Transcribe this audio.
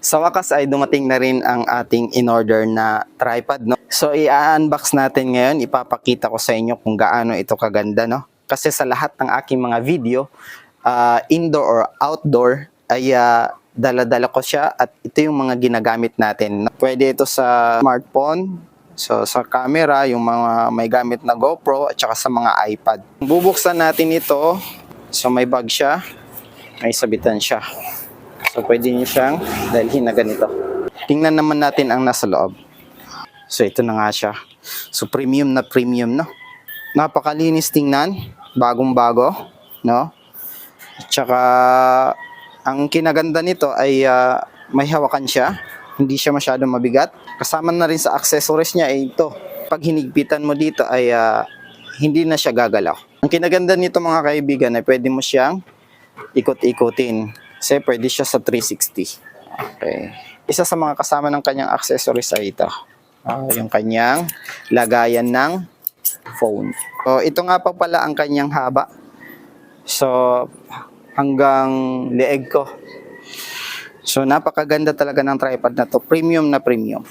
Sa wakas ay dumating na rin ang ating in-order na tripod, no? So i-unbox natin ngayon, ipapakita ko sa inyo kung gaano ito kaganda, no? Kasi sa lahat ng aking mga video, indoor or outdoor, ay dala-dala ko siya at ito yung mga ginagamit natin. Pwede ito sa smartphone, so sa camera, yung mga may gamit na GoPro at saka sa mga iPad. Bubuksan natin ito, so may bag siya, may sabitan siya. So pwede nyo siyang dalhin na ganito. Tingnan naman natin ang nasa loob. So ito na nga siya. So premium na premium, no? Napakalinis tingnan, bagong-bago, no? Tsaka ang kinaganda nito ay may hawakan siya, hindi siya masyadong mabigat. Kasama na rin sa accessories niya ay ito. Pag hinigpitan mo dito ay hindi na siya gagalaw. Ang kinaganda nito mga kaibigan ay pwede mo siyang ikot-ikutin. Kasi pwede siya sa 360. Okay. Isa sa mga kasama ng kanyang accessories ay ito. Yung kanyang lagayan ng phone. So ito nga pa pala ang kanyang haba. So hanggang leeg ko. So napakaganda talaga ng tripod na to. Premium na premium.